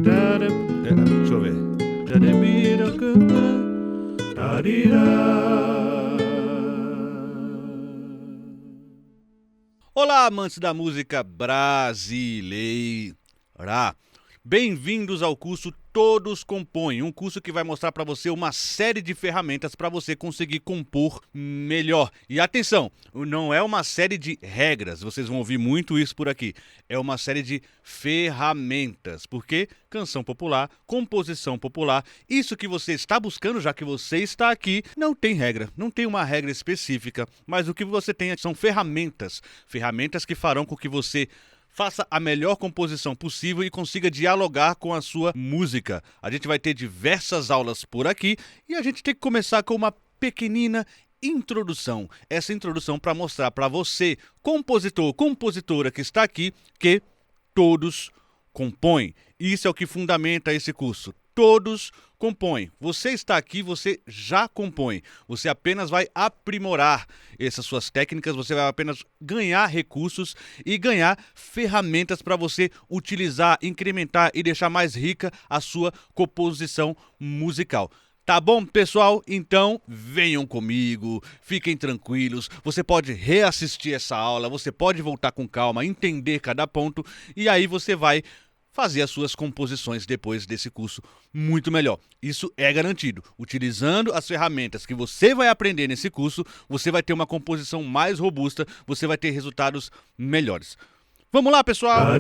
Deixa eu ver. Olá, amantes da música brasileira. Bem-vindos ao curso Todos Compõem, um curso que vai mostrar para você uma série de ferramentas para você conseguir compor melhor. E atenção, não é uma série de regras, vocês vão ouvir muito isso por aqui. É uma série de ferramentas, porque canção popular, composição popular, isso que você está buscando, já que você está aqui, não tem regra, não tem uma regra específica, mas o que você tem são ferramentas que farão com que você faça a melhor composição possível e consiga dialogar com a sua música. A gente vai ter diversas aulas por aqui e a gente tem que começar com uma pequenina introdução. Essa introdução para mostrar para você, compositor, compositora que está aqui, que todos compõem. Isso é o que fundamenta esse curso. Todos compõem. Você está aqui, você já compõe. Você apenas vai aprimorar essas suas técnicas, você vai apenas ganhar recursos e ganhar ferramentas para você utilizar, incrementar e deixar mais rica a sua composição musical. Tá bom, pessoal? Então, venham comigo, fiquem tranquilos, você pode reassistir essa aula, você pode voltar com calma, entender cada ponto e aí você vai fazer as suas composições depois desse curso muito melhor. Isso é garantido. Utilizando as ferramentas que você vai aprender nesse curso, você vai ter uma composição mais robusta, você vai ter resultados melhores. Vamos lá, pessoal!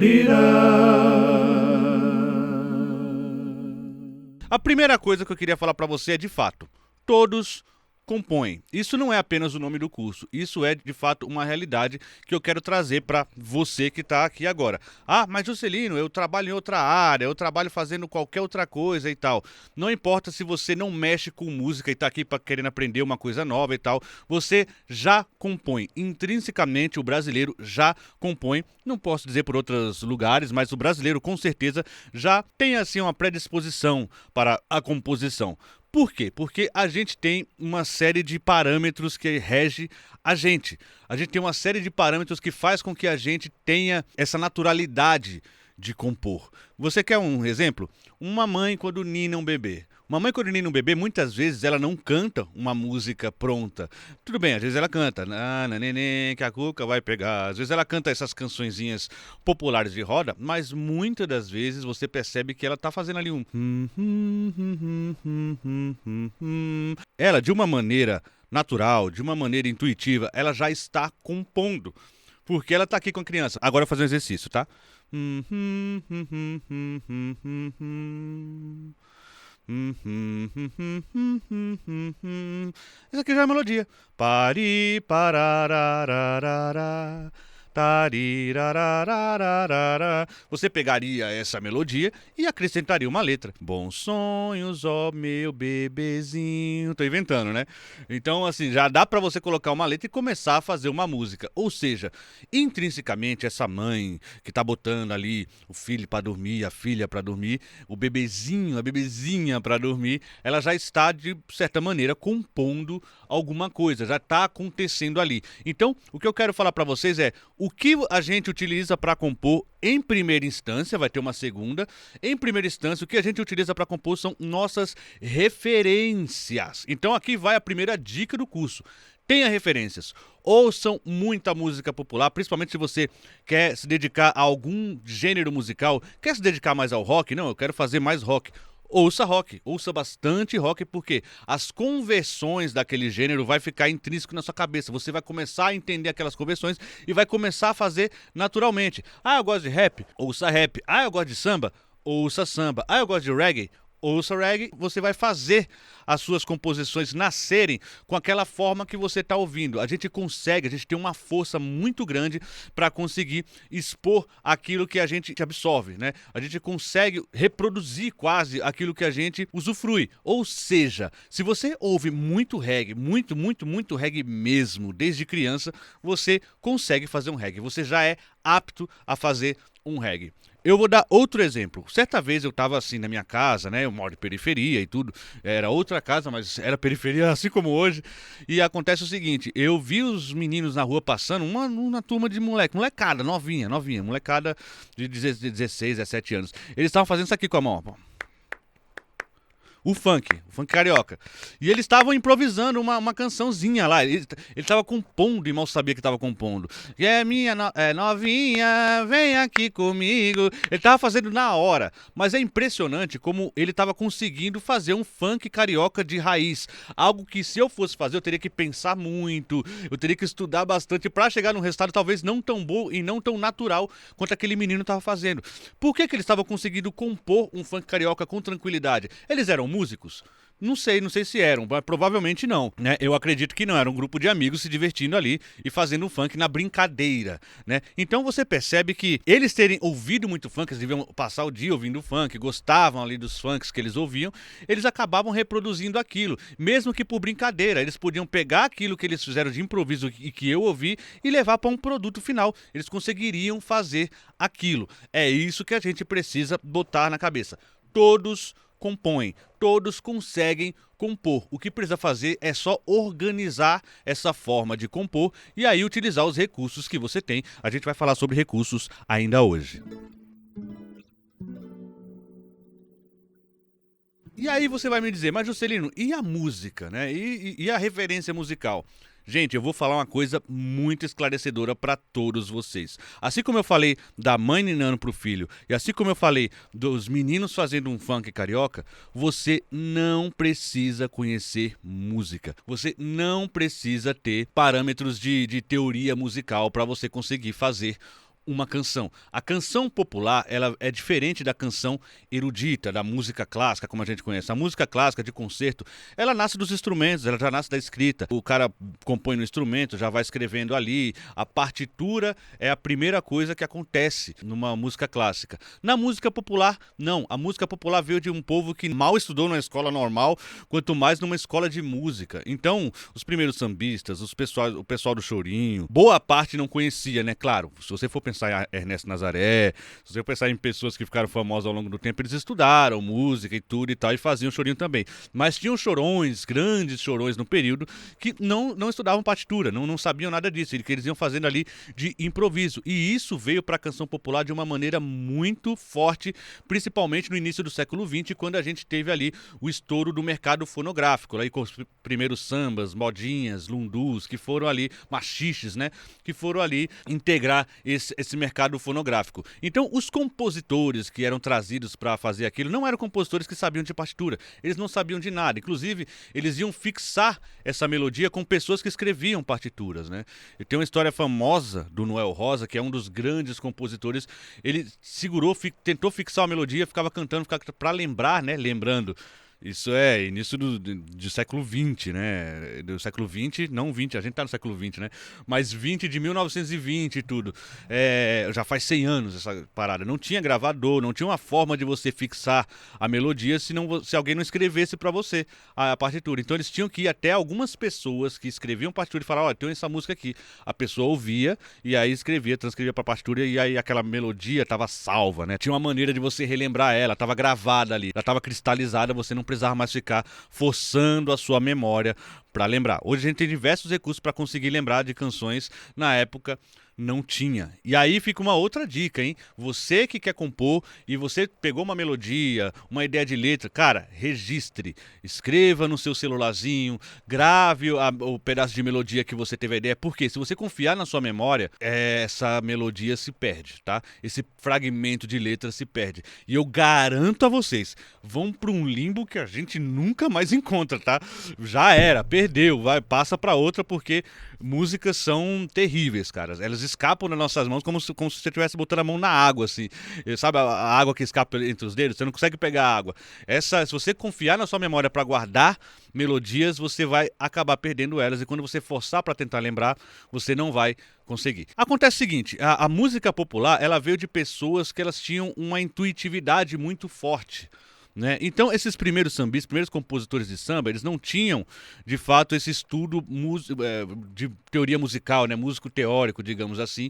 A primeira coisa que eu queria falar para você é, de fato, todos compõem. Isso não é apenas o nome do curso, isso é, de fato, uma realidade que eu quero trazer para você que está aqui agora. Ah, mas Juscelino, eu trabalho em outra área, eu trabalho fazendo qualquer outra coisa e tal. Não importa se você não mexe com música e está aqui para querendo aprender uma coisa nova e tal, você já compõe. Intrinsecamente, o brasileiro já compõe. Não posso dizer por outros lugares, mas o brasileiro, com certeza, já tem assim uma predisposição para a composição. Por quê? Porque a gente tem uma série de parâmetros que rege a gente. A gente tem uma série de parâmetros que faz com que a gente tenha essa naturalidade de compor. Você quer um exemplo? Uma mãe quando nina um bebê. Uma mãe quando nina um bebê, muitas vezes ela não canta uma música pronta. Tudo bem, às vezes ela canta Nana, neném, que a cuca vai pegar. Às vezes ela canta essas cançõezinhas populares de roda, mas muitas das vezes você percebe que ela está fazendo ali um ela, de uma maneira natural, de uma maneira intuitiva, ela já está compondo. Porque ela está aqui com a criança. Agora eu vou fazer um exercício, tá? Isso aqui já é a melodia. Pari, pararararara, tarirarararara. Você pegaria essa melodia e acrescentaria uma letra. Bons sonhos, ó meu bebezinho. Tô inventando, né? Então, assim, já dá pra você colocar uma letra e começar a fazer uma música. Ou seja, intrinsecamente, essa mãe que tá botando ali o filho pra dormir, a filha pra dormir, o bebezinho, a bebezinha pra dormir, ela já está, de certa maneira, compondo alguma coisa. Já tá acontecendo ali. Então, o que eu quero falar pra vocês é o que a gente utiliza para compor em primeira instância, vai ter uma segunda. Em primeira instância, o que a gente utiliza para compor são nossas referências. Então aqui vai a primeira dica do curso. Tenha referências. Ouçam muita música popular, principalmente se você quer se dedicar a algum gênero musical. Quer se dedicar mais ao rock? Não, eu quero fazer mais rock. Ouça rock, ouça bastante rock, porque as conversões daquele gênero vai ficar intrínseco na sua cabeça. Você vai começar a entender aquelas conversões e vai começar a fazer naturalmente. Ah, eu gosto de rap? Ouça rap. Ah, eu gosto de samba? Ouça samba. Ah, eu gosto de reggae? Ouça reggae. Você vai fazer as suas composições nascerem com aquela forma que você está ouvindo. A gente tem uma força muito grande para conseguir expor aquilo que a gente absorve, né? A gente consegue reproduzir quase aquilo que a gente usufrui. Ou seja, se você ouve muito reggae, muito reggae mesmo, desde criança, você consegue fazer um reggae. Você já é apto a fazer um reggae. Eu vou dar outro exemplo. Certa vez eu tava assim na minha casa, né? Eu moro em periferia e tudo. Era outra casa, mas era periferia assim como hoje. E acontece o seguinte: eu vi os meninos na rua passando, uma turma de molecada, novinha, molecada de 16, 17 anos. Eles estavam fazendo isso aqui com a mão, ó. O funk carioca. E eles estavam improvisando uma cançãozinha lá. Ele estava compondo e mal sabia que estava compondo. E é minha novinha, vem aqui comigo. Ele estava fazendo na hora. Mas é impressionante como ele estava conseguindo fazer um funk carioca de raiz. Algo que se eu fosse fazer, eu teria que pensar muito. Eu teria que estudar bastante para chegar num resultado talvez não tão bom e não tão natural quanto aquele menino estava fazendo. Por que eles estavam conseguindo compor um funk carioca com tranquilidade? Eles eram músicos? Não sei se eram, mas provavelmente não, né? Eu acredito que não, era um grupo de amigos se divertindo ali e fazendo um funk na brincadeira, né? Então você percebe que eles terem ouvido muito funk, eles deviam passar o dia ouvindo funk, gostavam ali dos funks que eles ouviam, eles acabavam reproduzindo aquilo, mesmo que por brincadeira. Eles podiam pegar aquilo que eles fizeram de improviso e que eu ouvi e levar para um produto final. Eles conseguiriam fazer aquilo. É isso que a gente precisa botar na cabeça. Todos compõem, todos conseguem compor. O que precisa fazer é só organizar essa forma de compor e aí utilizar os recursos que você tem. A gente vai falar sobre recursos ainda hoje. E aí você vai me dizer, mas Juscelino, e a música, né? E a referência musical? Gente, eu vou falar uma coisa muito esclarecedora para todos vocês. Assim como eu falei da mãe ninando pro filho, e assim como eu falei dos meninos fazendo um funk carioca, você não precisa conhecer música. Você não precisa ter parâmetros de teoria musical para você conseguir fazer uma canção. A canção popular, ela é diferente da canção erudita, da música clássica, como a gente conhece. A música clássica de concerto, ela nasce dos instrumentos, ela já nasce da escrita. O cara compõe no instrumento, já vai escrevendo ali. A partitura é a primeira coisa que acontece numa música clássica. Na música popular, não. A música popular veio de um povo que mal estudou numa escola normal, quanto mais numa escola de música. Então, os primeiros sambistas, o pessoal do chorinho, boa parte não conhecia, né? Claro, se você for pensar em Ernesto Nazaré, se você pensar em pessoas que ficaram famosas ao longo do tempo, eles estudaram música e tudo e tal, e faziam chorinho também. Mas tinham chorões, grandes chorões no período, que não estudavam partitura, não sabiam nada disso, que eles iam fazendo ali de improviso. E isso veio para a canção popular de uma maneira muito forte, principalmente no início do século XX, quando a gente teve ali o estouro do mercado fonográfico, aí com os primeiros sambas, modinhas, lundus, que foram ali, machiches, né, que foram ali integrar esse mercado fonográfico. Então, os compositores que eram trazidos para fazer aquilo não eram compositores que sabiam de partitura, eles não sabiam de nada. Inclusive, eles iam fixar essa melodia com pessoas que escreviam partituras, né? E tem uma história famosa do Noel Rosa, que é um dos grandes compositores. Ele segurou, tentou fixar a melodia, ficava cantando, para lembrar, né? Lembrando. Isso é início do século XX, né? Do século XX, não 20, a gente tá no século XX, né? Mas 20 de 1920 e tudo. Já faz 100 anos essa parada. Não tinha gravador, não tinha uma forma de você fixar a melodia se alguém não escrevesse pra você a partitura. Então eles tinham que ir até algumas pessoas que escreviam partitura e falar, olha, tem essa música aqui. A pessoa ouvia e aí transcrevia pra partitura e aí aquela melodia tava salva, né? Tinha uma maneira de você relembrar ela, tava gravada ali, ela tava cristalizada, você não precisar mais ficar forçando a sua memória para lembrar. Hoje a gente tem diversos recursos para conseguir lembrar de canções, na época não tinha. E aí fica uma outra dica, hein? Você que quer compor e você pegou uma melodia, uma ideia de letra, cara, registre, escreva no seu celularzinho, grave o pedaço de melodia que você teve a ideia, porque se você confiar na sua memória, essa melodia se perde, tá? Esse fragmento de letra se perde. E eu garanto a vocês, vão para um limbo que a gente nunca mais encontra, tá? Já era, perdeu, passa para outra, porque músicas são terríveis, cara. Elas escapam das nossas mãos como se você estivesse botando a mão na água, assim. Sabe a água que escapa entre os dedos? Você não consegue pegar a água. Se você confiar na sua memória para guardar melodias, você vai acabar perdendo elas. E quando você forçar para tentar lembrar, você não vai conseguir. Acontece o seguinte, a música popular, ela veio de pessoas que elas tinham uma intuitividade muito forte, né? Então, esses primeiros sambistas, primeiros compositores de samba, eles não tinham, de fato, esse estudo de teoria musical, né? Músico teórico, digamos assim.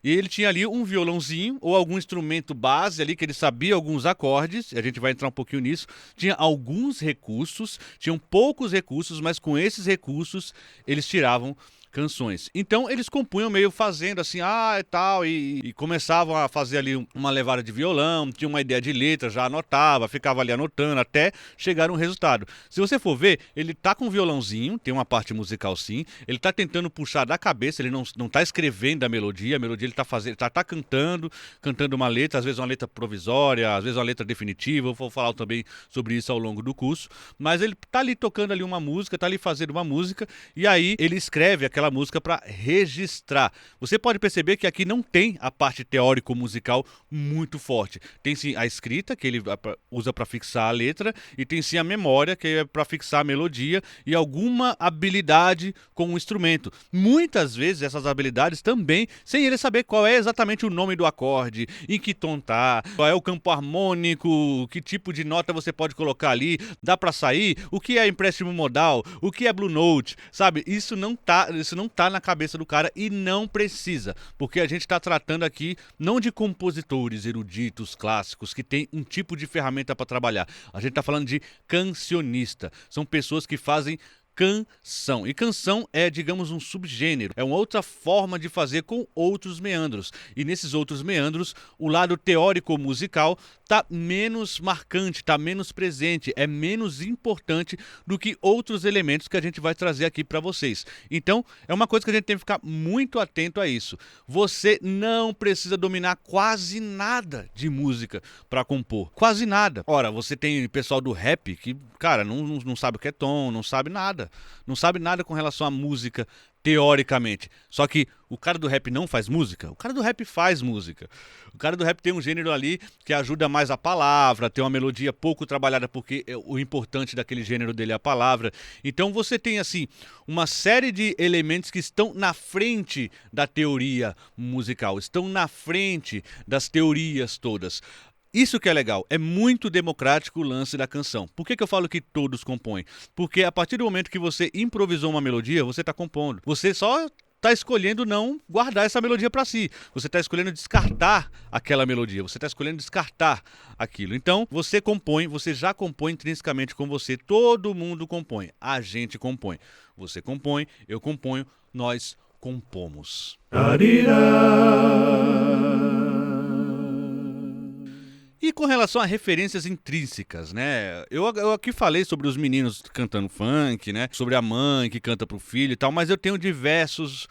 E ele tinha ali um violãozinho ou algum instrumento base ali, que ele sabia alguns acordes, a gente vai entrar um pouquinho nisso. Tinha alguns recursos, tinham poucos recursos, mas com esses recursos eles tiravam canções. Então eles compunham meio fazendo assim, e tal, e começavam a fazer ali uma levada de violão, tinha uma ideia de letra, já anotava, ficava ali anotando até chegar um resultado. Se você for ver, ele tá com um violãozinho, tem uma parte musical sim, ele tá tentando puxar da cabeça, ele não tá escrevendo a melodia ele tá fazendo, tá cantando uma letra, às vezes uma letra provisória, às vezes uma letra definitiva, eu vou falar também sobre isso ao longo do curso, mas ele tá ali tocando ali uma música, tá ali fazendo uma música, e aí ele escreve aquela música para registrar. Você pode perceber que aqui não tem a parte teórico-musical muito forte. Tem sim a escrita, que ele usa para fixar a letra, e tem sim a memória, que é para fixar a melodia, e alguma habilidade com o instrumento. Muitas vezes essas habilidades também, sem ele saber qual é exatamente o nome do acorde, em que tom tá, qual é o campo harmônico, que tipo de nota você pode colocar ali, dá para sair, o que é empréstimo modal, o que é blue note, sabe? Isso não tá na cabeça do cara e não precisa, porque a gente está tratando aqui não de compositores eruditos clássicos que tem um tipo de ferramenta para trabalhar. A gente está falando de cancionista. São pessoas que fazem canção. E canção é, digamos, um subgênero. É uma outra forma de fazer com outros meandros. E nesses outros meandros, o lado teórico-musical está menos marcante, está menos presente, é menos importante do que outros elementos que a gente vai trazer aqui para vocês. Então, é uma coisa que a gente tem que ficar muito atento a isso. Você não precisa dominar quase nada de música para compor. Quase nada. Ora, você tem pessoal do rap que, cara, não sabe o que é tom, não sabe nada. Não sabe nada com relação à música, teoricamente. Só que o cara do rap não faz música? O cara do rap faz música. O cara do rap tem um gênero ali que ajuda mais a palavra, tem uma melodia pouco trabalhada, porque o importante daquele gênero dele é a palavra. Então você tem, assim, uma série de elementos que estão na frente da teoria musical, estão na frente das teorias todas. Isso que é legal, é muito democrático o lance da canção. Por que eu falo que todos compõem? Porque a partir do momento que você improvisou uma melodia, você está compondo. Você só está escolhendo não guardar essa melodia para si. Você está escolhendo descartar aquela melodia. Você está escolhendo descartar aquilo. Então, você compõe, você já compõe intrinsecamente com você. Todo mundo compõe. A gente compõe. Você compõe, eu componho, nós compomos. E com relação a referências intrínsecas, né? Eu aqui falei sobre os meninos cantando funk, né? Sobre a mãe que canta pro filho e tal, mas eu tenho diversos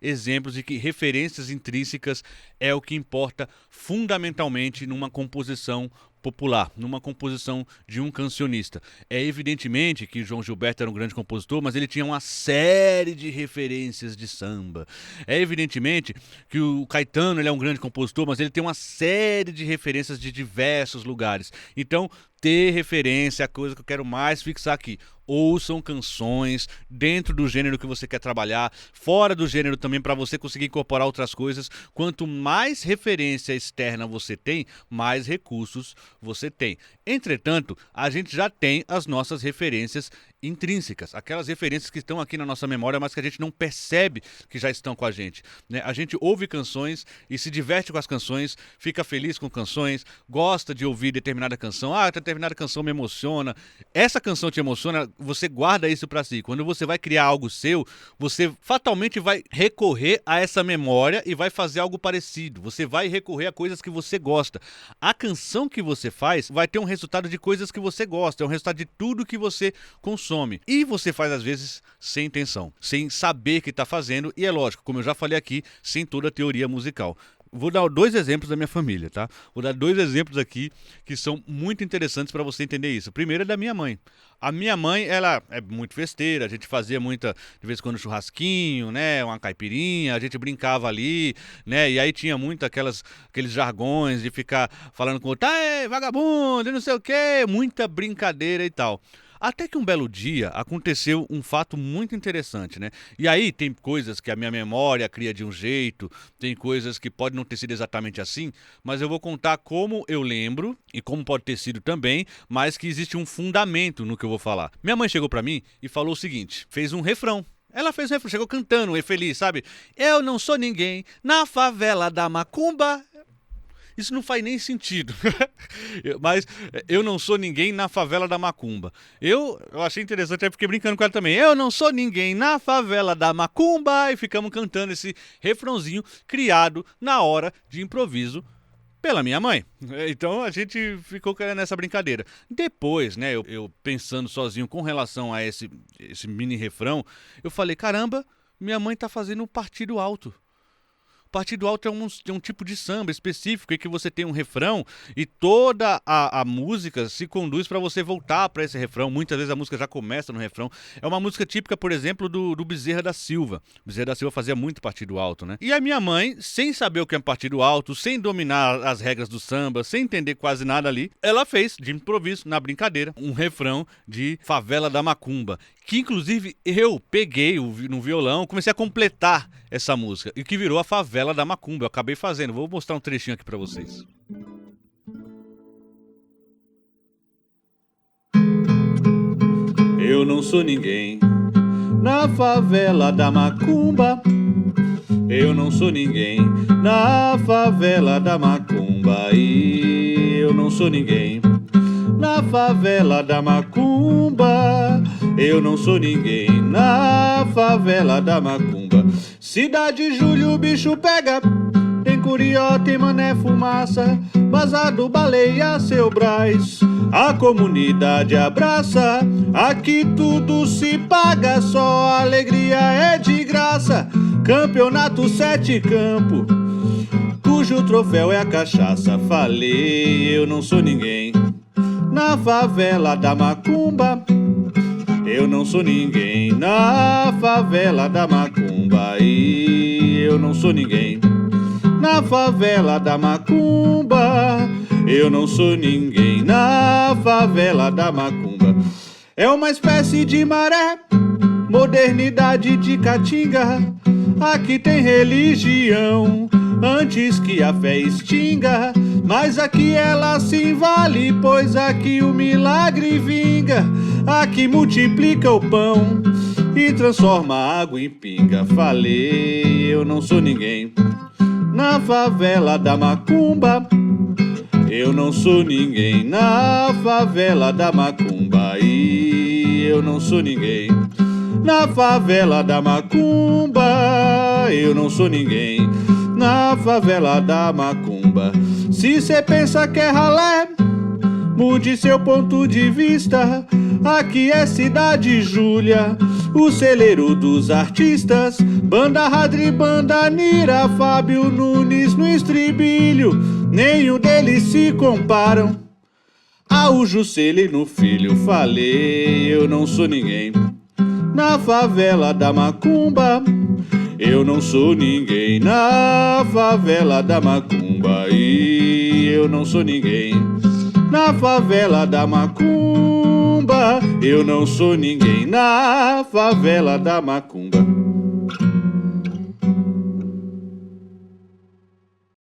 exemplos de que referências intrínsecas é o que importa fundamentalmente numa composição popular, numa composição de um cancionista. É evidentemente que João Gilberto era um grande compositor, mas ele tinha uma série de referências de samba. É evidentemente que o Caetano ele é um grande compositor, mas ele tem uma série de referências de diversos lugares. Então, ter referência é a coisa que eu quero mais fixar aqui. Ouçam canções dentro do gênero que você quer trabalhar, fora do gênero também, para você conseguir incorporar outras coisas. Quanto mais referência externa você tem, mais recursos você tem. Entretanto, a gente já tem as nossas referências intrínsecas, aquelas referências que estão aqui na nossa memória, mas que a gente não percebe que já estão com a gente, né? A gente ouve canções e se diverte com as canções, fica feliz com canções, gosta de ouvir determinada canção, determinada canção me emociona, essa canção te emociona, você guarda isso pra si. Quando você vai criar algo seu, você fatalmente vai recorrer a essa memória e vai fazer algo parecido, você vai recorrer a coisas que você gosta. A canção que você faz vai ter um resultado de coisas que você gosta, é um resultado de tudo que você consome. E você faz às vezes sem intenção, sem saber que está fazendo, e é lógico, como eu já falei aqui, sem toda a teoria musical. Vou dar 2 exemplos da minha família, tá? Vou dar 2 exemplos aqui que são muito interessantes para você entender isso. Primeiro é da minha mãe. A minha mãe, ela é muito festeira, a gente fazia muita, de vez em quando, churrasquinho, né? Uma caipirinha, a gente brincava ali, né? E aí tinha muito aqueles jargões de ficar falando com o outro, vagabundo, não sei o quê, muita brincadeira e tal. Até que um belo dia aconteceu um fato muito interessante, né? E aí tem coisas que a minha memória cria de um jeito, tem coisas que podem não ter sido exatamente assim, mas eu vou contar como eu lembro e como pode ter sido também, mas que existe um fundamento no que eu vou falar. Minha mãe chegou pra mim e falou o seguinte, fez um refrão. Ela fez um refrão, chegou cantando, feliz, sabe? Eu não sou ninguém na favela da Macumba. Isso não faz nem sentido. Mas eu não sou ninguém na favela da Macumba. Eu achei interessante, aí fiquei brincando com ela também. Eu não sou ninguém na favela da Macumba. E ficamos cantando esse refrãozinho criado na hora de improviso pela minha mãe. Então a gente ficou nessa brincadeira. Depois, né, eu pensando sozinho com relação a esse mini refrão, eu falei, caramba, minha mãe tá fazendo um partido alto. Partido alto é um tipo de samba específico em que você tem um refrão e toda a música se conduz para você voltar para esse refrão. Muitas vezes a música já começa no refrão. É uma música típica, por exemplo, do Bezerra da Silva. O Bezerra da Silva fazia muito partido alto, né? E a minha mãe, sem saber o que é um partido alto, sem dominar as regras do samba, sem entender quase nada ali, ela fez, de improviso, na brincadeira, um refrão de Favela da Macumba. Que inclusive eu peguei no violão, comecei a completar essa música, e que virou a Favela da Macumba. Eu acabei fazendo, vou mostrar um trechinho aqui pra vocês. Eu não sou ninguém na favela da Macumba. Eu não sou ninguém na favela da Macumba. E eu não sou ninguém na favela da Macumba. Eu não sou ninguém na favela da Macumba. Cidade Júlio, o bicho pega. Tem Curió, tem Mané Fumaça. Vazado, Baleia, Seu Brás. A comunidade abraça. Aqui tudo se paga, só alegria é de graça. Campeonato Sete Campo, cujo troféu é a cachaça. Falei, eu não sou ninguém na favela da Macumba. Eu não sou ninguém na favela da Macumba. E eu não sou ninguém na favela da Macumba. Eu não sou ninguém na favela da Macumba. É uma espécie de maré, modernidade de caatinga. Aqui tem religião antes que a fé extinga, mas aqui ela se vale, pois aqui o milagre vinga. Aqui multiplica o pão e transforma a água em pinga. Falei, eu não sou ninguém na favela da Macumba. Eu não sou ninguém na favela da Macumba. E eu não sou ninguém na favela da Macumba. Eu não sou ninguém na favela da Macumba. Se cê pensa que é ralé, mude seu ponto de vista. Aqui é Cidade Júlia, o celeiro dos artistas. Banda Radri, Banda Nira, Fábio Nunes no estribilho. Nenhum deles se comparam ao Juscelino Filho. Falei, eu não sou ninguém na favela da Macumba. Eu não sou ninguém na favela da Macumba. E eu não sou ninguém na favela da Macumba. Eu não sou ninguém na favela da Macumba.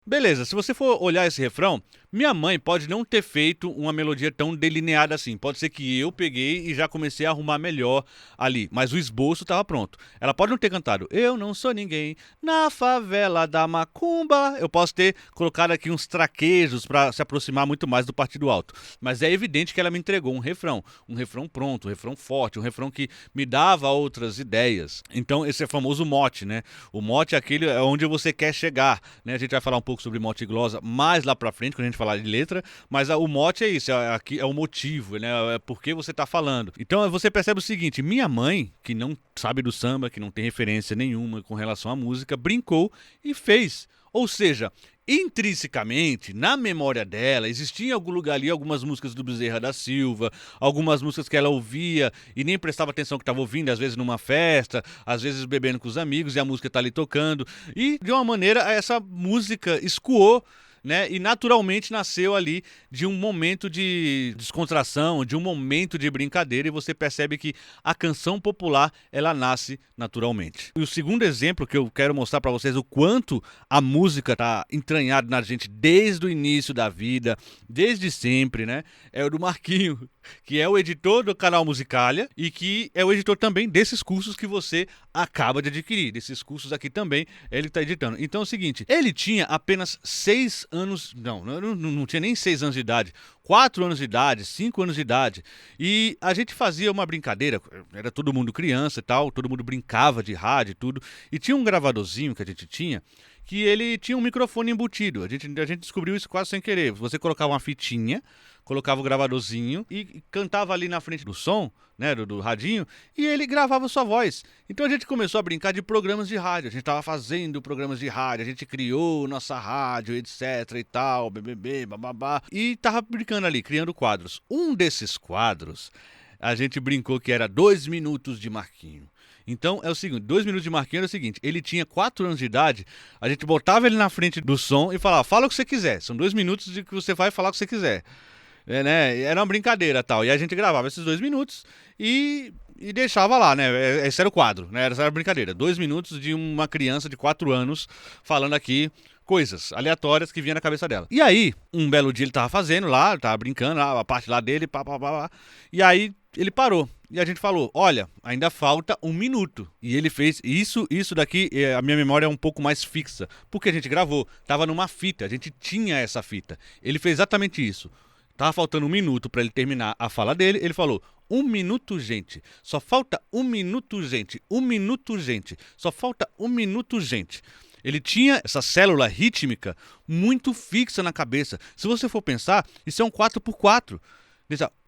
Beleza, se você for olhar esse refrão, minha mãe pode não ter feito uma melodia tão delineada assim. Pode ser que eu peguei e já comecei a arrumar melhor ali, mas o esboço estava pronto. Ela pode não ter cantado Eu não sou ninguém na favela da Macumba. Eu posso ter colocado aqui uns traquejos para se aproximar muito mais do partido alto. Mas é evidente que ela me entregou um refrão pronto, um refrão forte, um refrão que me dava outras ideias. Então esse é o famoso mote, né? O mote é onde você quer chegar, né? A gente vai falar um pouco sobre mote e glosa mais lá pra frente, quando a gente falar de letra, mas o mote é isso, aqui é o motivo, né? É por que você tá falando. Então você percebe o seguinte, minha mãe, que não sabe do samba, que não tem referência nenhuma com relação à música, brincou e fez. Ou seja, intrinsecamente, na memória dela, existia em algum lugar ali algumas músicas do Bezerra da Silva, algumas músicas que ela ouvia e nem prestava atenção que estava ouvindo, às vezes numa festa, às vezes bebendo com os amigos e a música tá ali tocando. E, de uma maneira, essa música escoou né? E naturalmente nasceu ali de um momento de descontração, de um momento de brincadeira, e você percebe que a canção popular, ela nasce naturalmente. E o segundo exemplo que eu quero mostrar para vocês o quanto a música tá entranhada na gente desde o início da vida, desde sempre, né? É o do Marquinho, que é o editor do canal Musicalia e que é o editor também desses cursos que você acaba de adquirir. Desses cursos aqui também ele está editando. Então é o seguinte, ele tinha apenas 6 anos, não tinha nem 6 anos de idade, 4 anos de idade, 5 anos de idade. E a gente fazia uma brincadeira, era todo mundo criança e tal, todo mundo brincava de rádio e tudo. E tinha um gravadorzinho que a gente tinha, que ele tinha um microfone embutido. A gente descobriu isso quase sem querer. Você colocava uma fitinha, colocava o gravadorzinho e cantava ali na frente do som, né, do radinho, e ele gravava sua voz. Então a gente começou a brincar de programas de rádio. A gente estava fazendo programas de rádio, a gente criou nossa rádio, etc e tal, BBB, bababá, e tava brincando ali, criando quadros. Um desses quadros, a gente brincou que era 2 minutos de Marquinho. Então é o seguinte, 2 minutos de Marquinhos era o seguinte, ele tinha 4 anos de idade, a gente botava ele na frente do som e falava, fala o que você quiser, são 2 minutos de que você vai falar o que você quiser. Né? Era uma brincadeira tal, e a gente gravava esses 2 minutos e deixava lá, né? Esse era o quadro, né? Essa era a brincadeira, 2 minutos de uma criança de 4 anos falando aqui coisas aleatórias que vinha na cabeça dela. E aí, um belo dia ele tava fazendo lá, tava brincando, a parte lá dele, e aí ele parou. E a gente falou, olha, ainda falta 1 minuto. E ele fez isso daqui, a minha memória é um pouco mais fixa. Porque a gente gravou, tava numa fita, a gente tinha essa fita. Ele fez exatamente isso. Tava faltando 1 minuto pra ele terminar a fala dele, ele falou, 1 minuto, gente. Só falta 1 minuto, gente. 1 minuto, gente. Só falta 1 minuto, gente. Ele tinha essa célula rítmica muito fixa na cabeça. Se você for pensar, isso é um 4x4.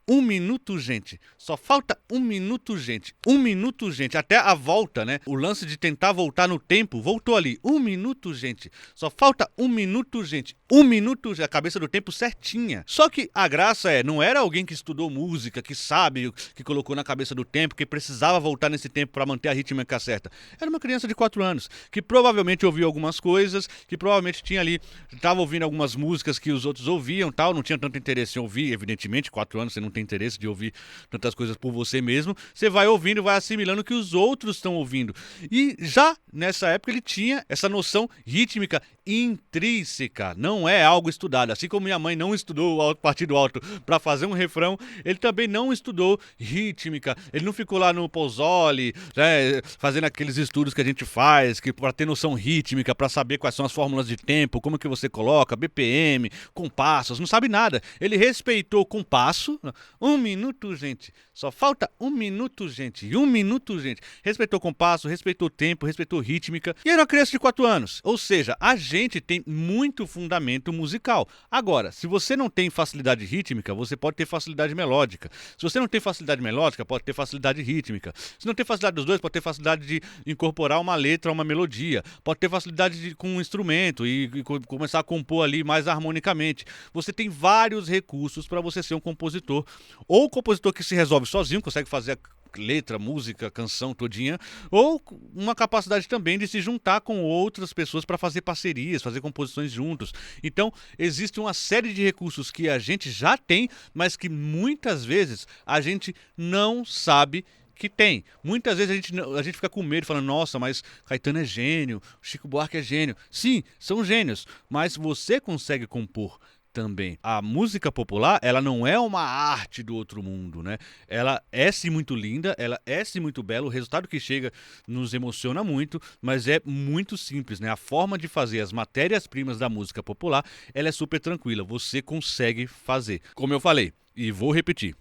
1 minuto, gente. Só falta 1 minuto, gente. 1 minuto, gente. Até a volta, né? O lance de tentar voltar no tempo, voltou ali. 1 minuto, gente. Só falta 1 minuto, gente. 1 minuto, a cabeça do tempo certinha. Só que a graça não era alguém que estudou música, que sabe, que colocou na cabeça do tempo, que precisava voltar nesse tempo para manter a rítmica certa. Era uma criança de 4 anos, que provavelmente ouviu algumas coisas, que provavelmente tinha ali, estava ouvindo algumas músicas que os outros ouviam, tal, não tinha tanto interesse em ouvir, evidentemente, 4 anos você não tem interesse de ouvir tantas coisas por você mesmo, você vai ouvindo, vai assimilando o que os outros estão ouvindo. E já nessa época ele tinha essa noção rítmica intrínseca, não é algo estudado. Assim como minha mãe não estudou o partido alto para fazer um refrão, ele também não estudou rítmica. Ele não ficou lá no Pozzoli, né, fazendo aqueles estudos que a gente faz, que para ter noção rítmica, para saber quais são as fórmulas de tempo, como que você coloca, BPM, compassos, não sabe nada. Ele respeitou o compasso. 1 minuto, gente. Só falta 1 minuto, gente. 1 minuto, gente. Respeitou o compasso, respeitou o tempo, respeitou rítmica. E era uma criança de 4 anos. Ou seja, a gente tem muito fundamento musical. Agora, se você não tem facilidade rítmica, você pode ter facilidade melódica. Se você não tem facilidade melódica, pode ter facilidade rítmica. Se não tem facilidade dos dois, pode ter facilidade de incorporar uma letra a uma melodia. Pode ter facilidade com um instrumento e começar a compor ali mais harmonicamente. Você tem vários recursos para você ser um compositor. Ou um compositor que se resolve sozinho, consegue fazer a letra, música, canção todinha, ou uma capacidade também de se juntar com outras pessoas para fazer parcerias, fazer composições juntos. Então, existe uma série de recursos que a gente já tem, mas que muitas vezes a gente não sabe que tem. Muitas vezes a gente fica com medo, falando, nossa, mas Caetano é gênio, Chico Buarque é gênio. Sim, são gênios, mas você consegue compor também. A música popular, ela não é uma arte do outro mundo, né? Ela é sim muito linda, ela é sim muito bela, o resultado que chega nos emociona muito, mas é muito simples, né? A forma de fazer as matérias-primas da música popular, ela é super tranquila, você consegue fazer. Como eu falei, e vou repetir,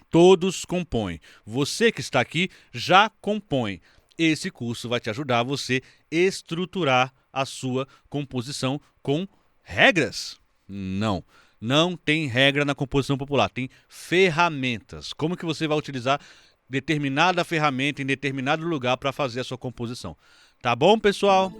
todos compõem. Você que está aqui já compõe. Esse curso vai te ajudar a você estruturar a sua composição com regras. Não tem regra na composição popular, tem ferramentas. Como que você vai utilizar determinada ferramenta em determinado lugar para fazer a sua composição. Tá bom, pessoal?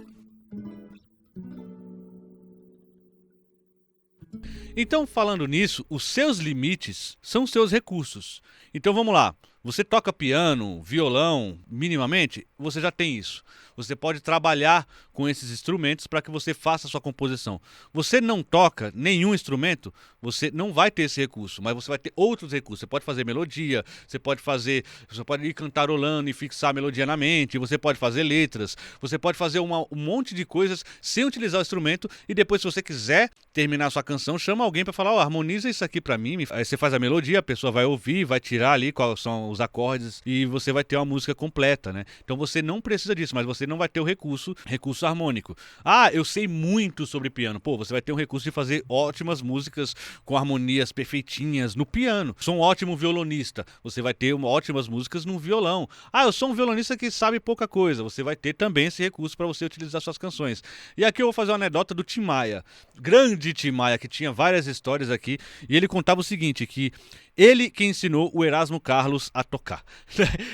Então, falando nisso, os seus limites são os seus recursos. Então vamos lá. Você toca piano, violão, minimamente? Você já tem isso. Você pode trabalhar com esses instrumentos para que você faça a sua composição. Você não toca nenhum instrumento, você não vai ter esse recurso, mas você vai ter outros recursos. Você pode fazer melodia, você pode ir cantarolando e fixar a melodia na mente, você pode fazer letras, você pode fazer um monte de coisas sem utilizar o instrumento e depois, se você quiser terminar a sua canção, chama alguém para falar, harmoniza isso aqui para mim. Aí você faz a melodia, a pessoa vai ouvir, vai tirar ali quais são os acordes e você vai ter uma música completa, né? Então você não precisa disso, mas você não vai ter o recurso harmônico. Ah, eu sei muito sobre piano. Pô, você vai ter um recurso de fazer ótimas músicas com harmonias perfeitinhas no piano. Sou um ótimo violonista. Você vai ter ótimas músicas no violão. Ah, eu sou um violonista que sabe pouca coisa. Você vai ter também esse recurso para você utilizar suas canções. E aqui eu vou fazer uma anedota do Tim Maia. Grande Tim Maia, que tinha várias histórias aqui. E ele contava o seguinte, que ele que ensinou o Erasmo Carlos a tocar.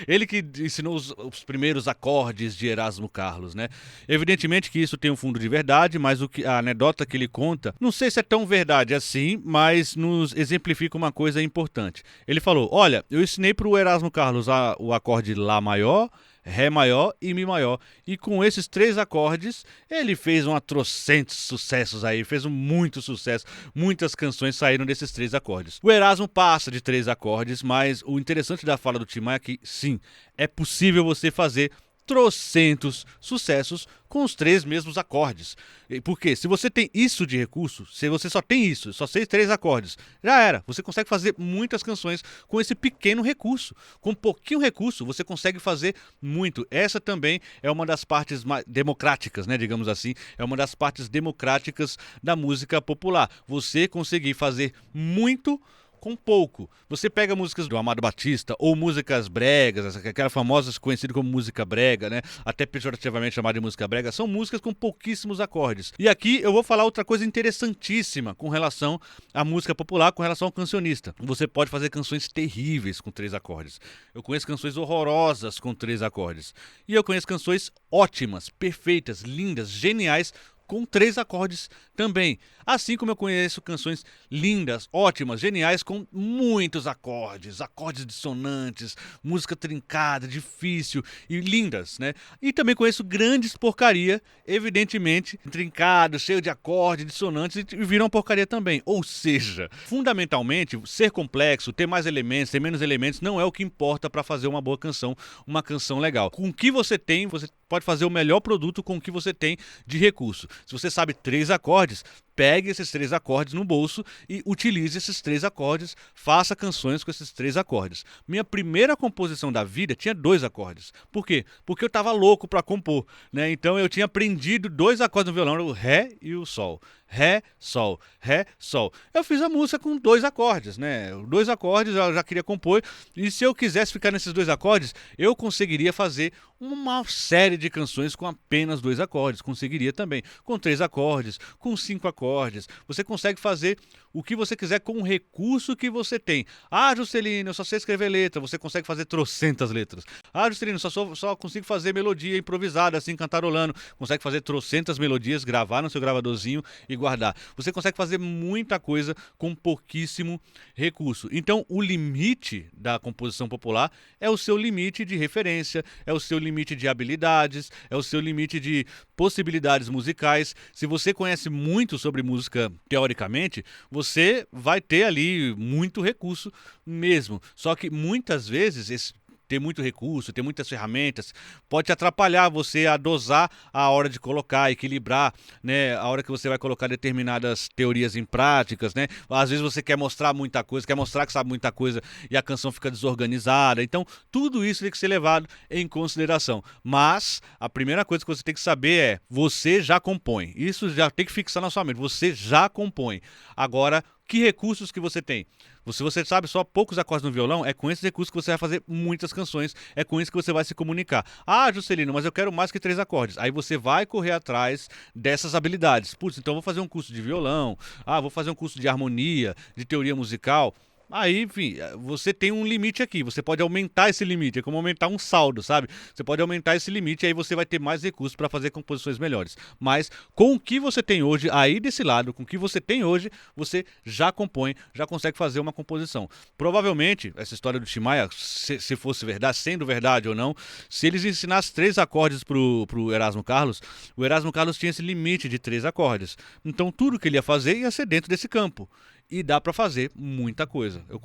Ele que ensinou os primeiros acordes de Erasmo Carlos, né? Evidentemente que isso tem um fundo de verdade, mas a anedota que ele conta, não sei se é tão verdade assim, mas nos exemplifica uma coisa importante. Ele falou, olha, eu ensinei para o Erasmo Carlos o acorde Lá maior, Ré maior e Mi maior. E com esses 3 acordes, ele fez trocentos sucessos aí, fez muito sucesso. Muitas canções saíram desses 3 acordes. O Erasmo passa de 3 acordes, mas o interessante da fala do Tim Maia é que, sim, é possível você fazer trocentos sucessos com os 3 mesmos acordes. Porque se você tem isso de recurso, se você só tem isso, só sei 3 acordes, já era. Você consegue fazer muitas canções com esse pequeno recurso. Com pouquinho recurso, você consegue fazer muito. Essa também é uma das partes mais democráticas, né, digamos assim. É uma das partes democráticas da música popular. Você conseguir fazer muito com pouco. Você pega músicas do Amado Batista ou músicas bregas, aquelas famosas conhecidas como música brega, né? Até pejorativamente chamada de música brega, são músicas com pouquíssimos acordes. E aqui eu vou falar outra coisa interessantíssima com relação à música popular, com relação ao cancionista. Você pode fazer canções terríveis com 3 acordes. Eu conheço canções horrorosas com 3 acordes. E eu conheço canções ótimas, perfeitas, lindas, geniais, com 3 acordes também. Assim como eu conheço canções lindas, ótimas, geniais, com muitos acordes, acordes dissonantes, música trincada, difícil e lindas, né? E também conheço grandes porcaria, evidentemente, trincado, cheio de acordes, dissonantes e viram porcaria também. Ou seja, fundamentalmente, ser complexo, ter mais elementos, ter menos elementos, não é o que importa para fazer uma boa canção, uma canção legal. Com o que você tem, você pode fazer o melhor produto com o que você tem de recurso. Se você sabe 3 acordes, pegue esses 3 acordes no bolso e utilize esses 3 acordes, faça canções com esses 3 acordes. Minha primeira composição da vida tinha 2 acordes. Por quê? Porque eu estava louco para compor, né? Então eu tinha aprendido 2 acordes no violão, o Ré e o Sol. Ré, Sol, Ré, Sol. Eu fiz a música com 2 acordes, né? 2 acordes eu já queria compor, e se eu quisesse ficar nesses 2 acordes, eu conseguiria fazer uma série de canções com apenas 2 acordes. Conseguiria também com 3 acordes, com 5 acordes. Você consegue fazer o que você quiser com o recurso que você tem. Ah, Juscelino, eu só sei escrever letra. Você consegue fazer trocentas letras. Ah, Juscelino, só consigo fazer melodia improvisada, assim, cantarolando. Consegue fazer trocentas melodias, gravar no seu gravadorzinho e guardar. Você consegue fazer muita coisa com pouquíssimo recurso. Então, o limite da composição popular é o seu limite de referência, é o seu limite de habilidades, é o seu limite de possibilidades musicais. Se você conhece muito sobre música teoricamente, você vai ter ali muito recurso mesmo. Só que muitas vezes ter muito recurso, ter muitas ferramentas, pode atrapalhar você a dosar a hora de colocar, equilibrar, né, a hora que você vai colocar determinadas teorias em práticas, né? Às vezes você quer mostrar muita coisa, quer mostrar que sabe muita coisa e a canção fica desorganizada. Então, tudo isso tem que ser levado em consideração. Mas a primeira coisa que você tem que saber é, você já compõe. Isso já tem que fixar na sua mente. Você já compõe. Agora, que recursos que você tem? Se você sabe só poucos acordes no violão, é com esses recursos que você vai fazer muitas canções, é com isso que você vai se comunicar. Ah, Juscelino, mas eu quero mais que 3 acordes. Aí você vai correr atrás dessas habilidades. Putz, então eu vou fazer um curso de violão, vou fazer um curso de harmonia, de teoria musical. Aí, enfim, você tem um limite aqui, você pode aumentar esse limite, é como aumentar um saldo, sabe? Você pode aumentar esse limite e aí você vai ter mais recursos para fazer composições melhores. Mas com o que você tem hoje, aí desse lado, com o que você tem hoje, você já compõe, já consegue fazer uma composição. Provavelmente, essa história do Tim Maia, se fosse verdade, sendo verdade ou não, se eles ensinassem 3 acordes pro Erasmo Carlos, o Erasmo Carlos tinha esse limite de 3 acordes. Então tudo que ele ia fazer ia ser dentro desse campo. E dá pra fazer muita coisa. Eu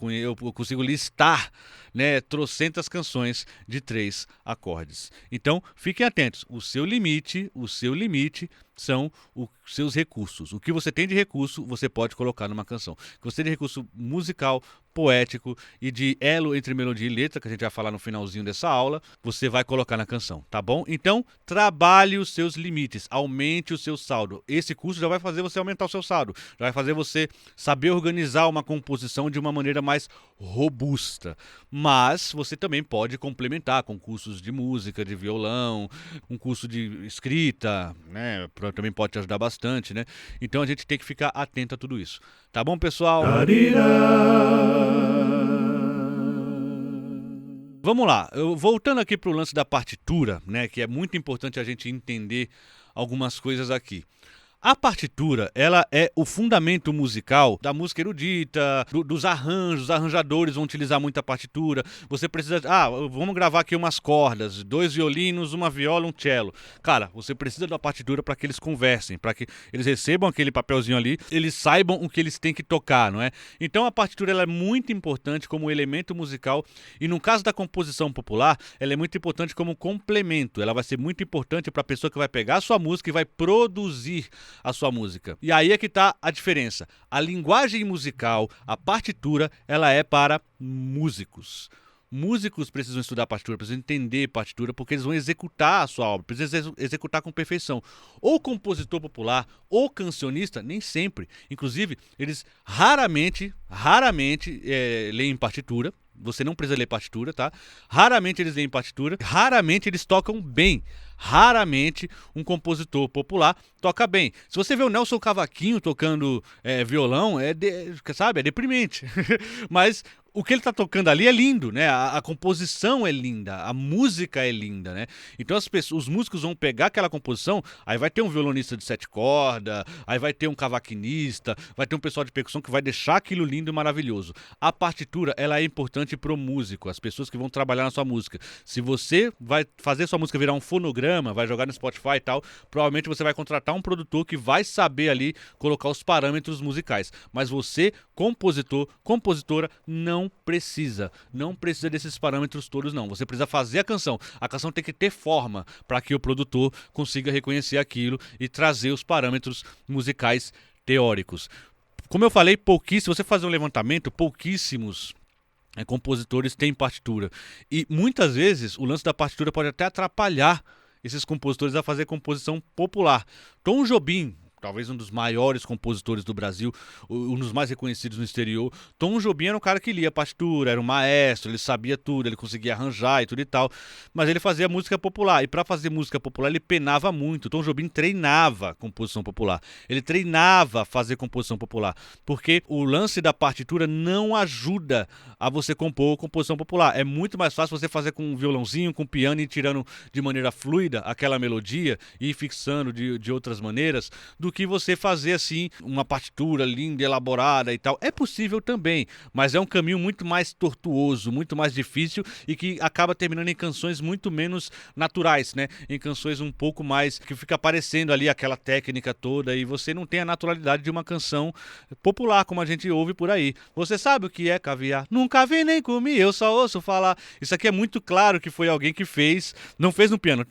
consigo listar, né, trocentas canções de 3 acordes. Então, fiquem atentos. O seu limite são os seus recursos. O que você tem de recurso, você pode colocar numa canção. O que você tem de recurso musical, poético e de elo entre melodia e letra, que a gente vai falar no finalzinho dessa aula, você vai colocar na canção, tá bom? Então, trabalhe os seus limites, aumente o seu saldo. Esse curso já vai fazer você aumentar o seu saldo, já vai fazer você saber organizar uma composição de uma maneira mais robusta. Mas você também pode complementar com cursos de música, de violão, um curso de escrita, né? Também pode te ajudar bastante, né? Então a gente tem que ficar atento a tudo isso. Tá bom, pessoal? Vamos lá, voltando aqui para o lance da partitura, né? Que é muito importante a gente entender algumas coisas aqui. A partitura, ela é o fundamento musical da música erudita, dos arranjos, os arranjadores vão utilizar muito a partitura. Você precisa, vamos gravar aqui umas cordas, 2 violinos, uma viola, um cello. Cara, você precisa da partitura para que eles conversem, para que eles recebam aquele papelzinho ali, eles saibam o que eles têm que tocar, não é? Então a partitura ela é muito importante como elemento musical e no caso da composição popular, ela é muito importante como complemento. Ela vai ser muito importante para a pessoa que vai pegar a sua música e vai produzir a sua música. E aí é que tá a diferença. A linguagem musical, a partitura, ela é para músicos. Músicos precisam estudar partitura, precisam entender partitura, porque eles vão executar a sua obra, precisam executar com perfeição. O compositor popular, o cancionista, nem sempre. Inclusive, eles raramente leem partitura. Você não precisa ler partitura, tá? Raramente eles leem partitura, raramente eles tocam bem. Raramente um compositor popular toca bem. Se você vê o Nelson Cavaquinho tocando violão, é deprimente. Mas o que ele está tocando ali é lindo, né? A composição é linda, a música é linda, né? Então os músicos vão pegar aquela composição, aí vai ter um violonista de 7 cordas, aí vai ter um cavaquinista, vai ter um pessoal de percussão que vai deixar aquilo lindo e maravilhoso. A partitura, ela é importante pro músico, as pessoas que vão trabalhar na sua música. Se você vai fazer sua música virar um fonograma, vai jogar no Spotify e tal, provavelmente você vai contratar um produtor que vai saber ali colocar os parâmetros musicais. Mas você, compositora, não precisa desses parâmetros todos, não. Você precisa fazer a canção. A canção tem que ter forma para que o produtor consiga reconhecer aquilo e trazer os parâmetros musicais teóricos. Como eu falei, se você fazer um levantamento, pouquíssimos compositores têm partitura. E muitas vezes o lance da partitura pode até atrapalhar esses compositores a fazer composição popular. Tom Jobim, talvez um dos maiores compositores do Brasil, um dos mais reconhecidos no exterior. Tom Jobim era um cara que lia partitura, era um maestro, ele sabia tudo, ele conseguia arranjar e tudo e tal, mas ele fazia música popular, e para fazer música popular ele penava muito. Tom Jobim treinava composição popular, ele treinava fazer composição popular, porque o lance da partitura não ajuda a você compor composição popular. É muito mais fácil você fazer com um violãozinho, com um piano e tirando de maneira fluida aquela melodia e ir fixando de outras maneiras, do que você fazer assim uma partitura linda, elaborada e tal. É possível também, mas é um caminho muito mais tortuoso, muito mais difícil e que acaba terminando em canções muito menos naturais, né? Em canções um pouco mais que fica aparecendo ali aquela técnica toda e você não tem a naturalidade de uma canção popular como a gente ouve por aí. Você sabe o que é caviar? Nunca vi nem comi, eu só ouço falar. Isso aqui é muito claro que foi alguém que fez, não fez no piano.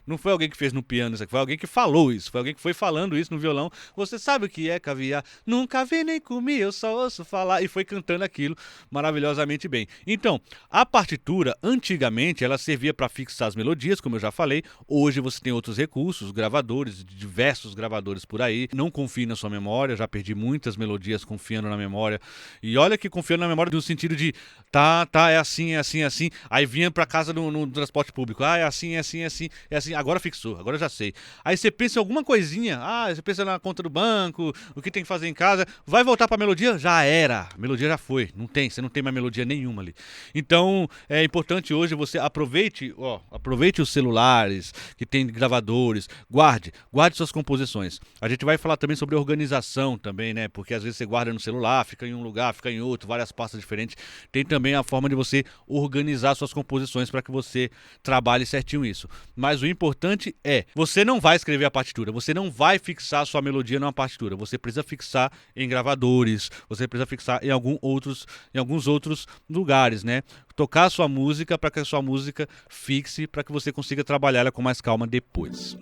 Não foi alguém que fez no piano isso aqui, foi alguém que falou isso, foi alguém que foi falando isso no violão. Você sabe o que é caviar? Nunca vi nem comi, eu só ouço falar. E foi cantando aquilo maravilhosamente bem. Então, a partitura, antigamente, ela servia para fixar as melodias, como eu já falei. Hoje você tem outros recursos, gravadores, diversos gravadores por aí. Não confie na sua memória, já perdi muitas melodias confiando na memória. E olha que confiando na memória no sentido de, é assim, é assim, é assim. Aí vinha para casa no transporte público, é assim, é assim, é assim, é assim. assim, agora fixou, agora eu já sei. Aí você pensa em alguma coisinha, você pensa na conta do banco, o que tem que fazer em casa, vai voltar pra melodia? Já era, a melodia já foi, você não tem mais melodia nenhuma ali. Então, é importante hoje você aproveite os celulares que tem gravadores, guarde suas composições. A gente vai falar também sobre organização também, né? Porque às vezes você guarda no celular, fica em um lugar, fica em outro, várias pastas diferentes. Tem também a forma de você organizar suas composições para que você trabalhe certinho isso. Mas o importante é, você não vai escrever a partitura, você não vai fixar sua melodia numa partitura, você precisa fixar em gravadores, você precisa fixar em alguns outros lugares, né? Tocar a sua música para que a sua música fixe, para que você consiga trabalhar ela com mais calma depois.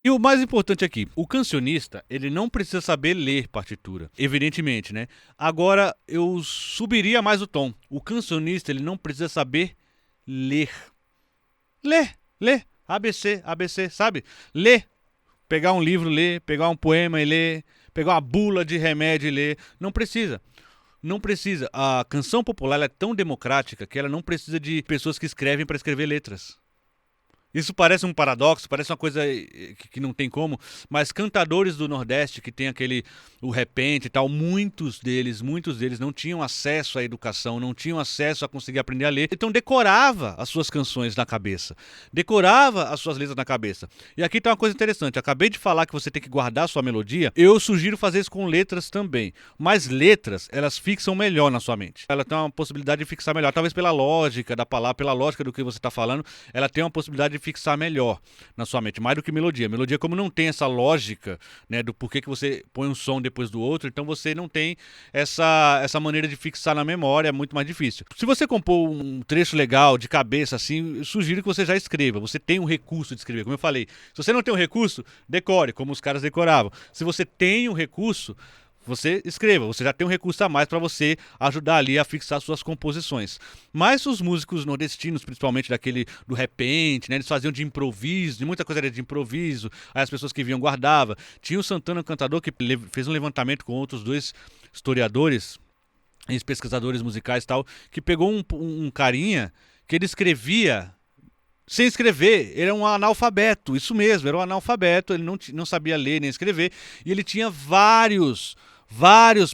E o mais importante aqui, o cancionista, ele não precisa saber ler partitura, evidentemente, né? Agora, eu subiria mais o tom. O cancionista, ele não precisa saber ler. Ler. ABC, sabe? Ler. Pegar um livro, ler. Pegar um poema e ler. Pegar uma bula de remédio e ler. Não precisa. Não precisa. A canção popular ela é tão democrática que ela não precisa de pessoas que escrevem para escrever letras. Isso parece um paradoxo, parece uma coisa que não tem como, mas cantadores do Nordeste que tem o repente e tal, muitos deles não tinham acesso à educação, não tinham acesso a conseguir aprender a ler, então decorava as suas canções na cabeça, decorava as suas letras na cabeça. E aqui tá uma coisa interessante, acabei de falar que você tem que guardar a sua melodia, eu sugiro fazer isso com letras também, mas letras, elas fixam melhor na sua mente, ela tem uma possibilidade de fixar melhor, talvez pela lógica da palavra, pela lógica do que você está falando, ela tem uma possibilidade de fixar melhor na sua mente, mais do que melodia. Melodia, como não tem essa lógica, né, do porquê que você põe um som depois do outro, então você não tem essa maneira de fixar na memória, é muito mais difícil. Se você compor um trecho legal, de cabeça, assim, eu sugiro que você já escreva. Você tem um recurso de escrever, como eu falei. Se você não tem um recurso, decore, como os caras decoravam. Se você tem um recurso, você escreva, você já tem um recurso a mais para você ajudar ali a fixar suas composições. Mas os músicos nordestinos, principalmente do repente, né, eles faziam de improviso, muita coisa era de improviso, aí as pessoas que vinham guardavam. Tinha o Santana Cantador que fez um levantamento com outros dois historiadores, pesquisadores musicais e tal, que pegou um carinha que ele escrevia sem escrever, ele era um analfabeto, isso mesmo, era um analfabeto, ele não sabia ler nem escrever, e ele tinha vários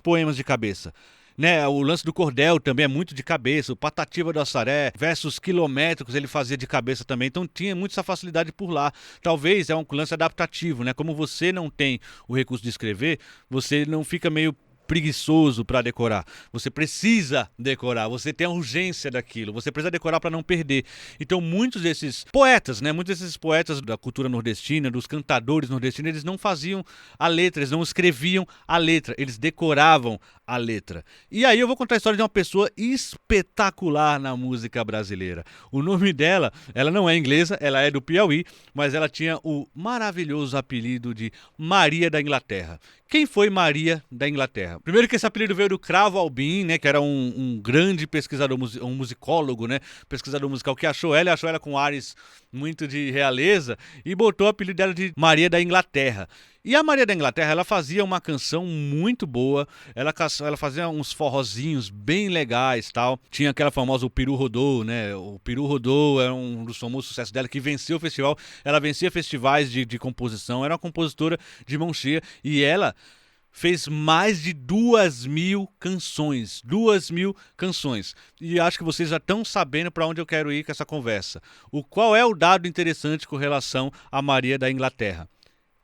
poemas de cabeça. Né, o lance do cordel também é muito de cabeça, o Patativa do Assaré, versos quilométricos ele fazia de cabeça também, então tinha muito essa facilidade por lá. Talvez é um lance adaptativo, né? Como você não tem o recurso de escrever, você não fica meio preguiçoso para decorar. Você precisa decorar, você tem a urgência daquilo, você precisa decorar para não perder. Então muitos desses poetas, né, muitos desses poetas da cultura nordestina, dos cantadores nordestinos, eles não faziam a letra, eles não escreviam a letra, eles decoravam a letra. E aí eu vou contar a história de uma pessoa espetacular na música brasileira. O nome dela, ela não é inglesa, ela é do Piauí, mas ela tinha o maravilhoso apelido de Maria da Inglaterra. Quem foi Maria da Inglaterra? Primeiro que esse apelido veio do Cravo Albin, né, que era um grande pesquisador, um musicólogo, né, pesquisador musical que achou ela com ares muito de realeza e botou o apelido dela de Maria da Inglaterra. E a Maria da Inglaterra, ela fazia uma canção muito boa, ela fazia uns forrozinhos bem legais, tal. Tinha aquela famosa O Peru Rodou, né? O Peru Rodou era um dos famosos sucessos dela que venceu o festival. Ela vencia festivais de composição, era uma compositora de mão cheia e ela fez mais de 2.000 canções. 2.000 canções. E acho que vocês já estão sabendo para onde eu quero ir com essa conversa. Qual é o dado interessante com relação a Maria da Inglaterra?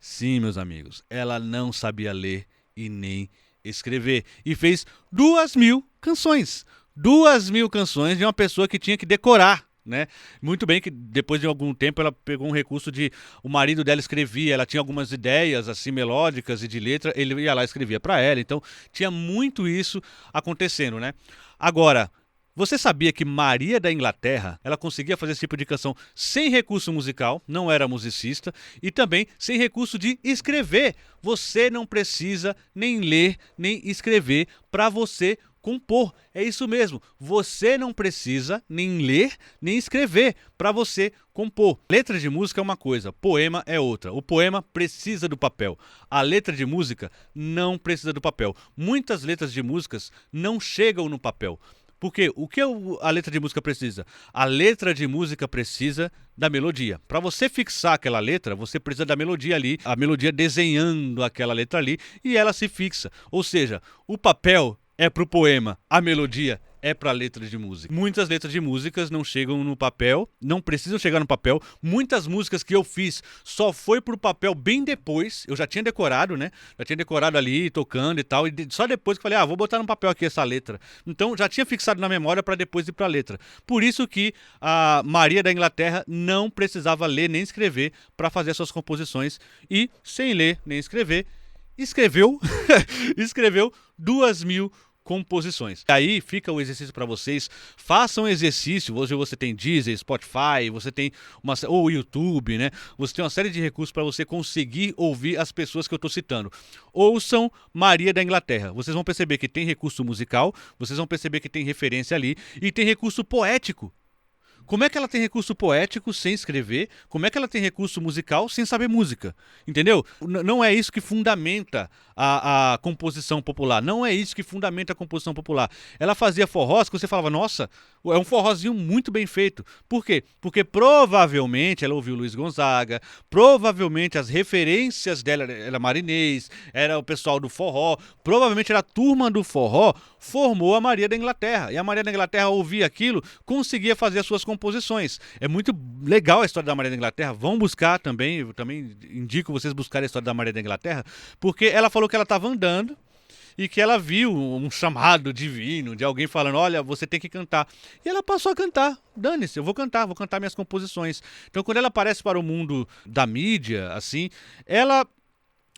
Sim, meus amigos, ela não sabia ler e nem escrever. E fez 2.000 canções. 2.000 canções de uma pessoa que tinha que decorar, né? Muito bem que depois de algum tempo ela pegou um recurso de... O marido dela escrevia, ela tinha algumas ideias assim melódicas e de letra, ele ia lá e escrevia para ela. Então tinha muito isso acontecendo, né? Agora... Você sabia que Maria da Inglaterra, ela conseguia fazer esse tipo de canção sem recurso musical, não era musicista, e também sem recurso de escrever. Você não precisa nem ler, nem escrever para você compor. É isso mesmo, você não precisa nem ler, nem escrever para você compor. Letra de música é uma coisa, poema é outra. O poema precisa do papel. A letra de música não precisa do papel. Muitas letras de músicas não chegam no papel. Porque o que a letra de música precisa? A letra de música precisa da melodia. Para você fixar aquela letra, você precisa da melodia ali, a melodia desenhando aquela letra ali, e ela se fixa. Ou seja, o papel é pro poema, a melodia é para letras de música. Muitas letras de músicas não chegam no papel, não precisam chegar no papel. Muitas músicas que eu fiz só foi pro papel bem depois. Eu já tinha decorado, né? Já tinha decorado ali, tocando e tal. E só depois que falei, vou botar no papel aqui essa letra. Então já tinha fixado na memória para depois ir pra letra. Por isso que a Maria da Inglaterra não precisava ler nem escrever para fazer suas composições. E sem ler nem escrever, escreveu 2.000 composições. Aí fica o exercício para vocês. Façam exercício. Hoje você tem Deezer, Spotify, você tem ou YouTube, né? Você tem uma série de recursos para você conseguir ouvir as pessoas que eu estou citando. Ouçam Maria da Inglaterra. Vocês vão perceber que tem recurso musical, vocês vão perceber que tem referência ali e tem recurso poético. Como é que ela tem recurso poético sem escrever? Como é que ela tem recurso musical sem saber música? Entendeu? Não é isso que fundamenta a composição popular. Não é isso que fundamenta a composição popular. Ela fazia forrós que você falava, nossa, é um forrozinho muito bem feito. Por quê? Porque provavelmente ela ouviu Luiz Gonzaga, provavelmente as referências dela era Marinês, era o pessoal do forró, provavelmente era a turma do forró, formou a Maria da Inglaterra. E a Maria da Inglaterra ouvia aquilo, conseguia fazer as suas composições. É muito legal a história da Maria da Inglaterra. Vão buscar também, eu também indico vocês buscarem a história da Maria da Inglaterra, porque ela falou que ela estava andando e que ela viu um chamado divino de alguém falando, olha, você tem que cantar. E ela passou a cantar. Dane-se, eu vou cantar minhas composições. Então, quando ela aparece para o mundo da mídia, assim, ela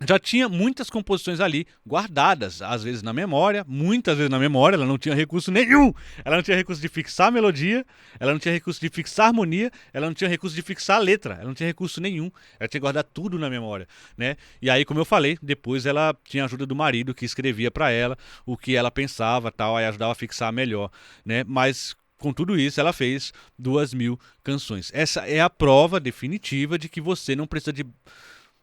já tinha muitas composições ali guardadas, às vezes na memória, muitas vezes na memória, ela não tinha recurso nenhum. Ela não tinha recurso de fixar a melodia, ela não tinha recurso de fixar a harmonia, ela não tinha recurso de fixar a letra, ela não tinha recurso nenhum. Ela tinha que guardar tudo na memória, né? E aí, como eu falei, depois ela tinha a ajuda do marido que escrevia para ela o que ela pensava, tal, aí ajudava a fixar melhor, né? Mas com tudo isso, ela fez 2.000 canções. Essa é a prova definitiva de que você não precisa de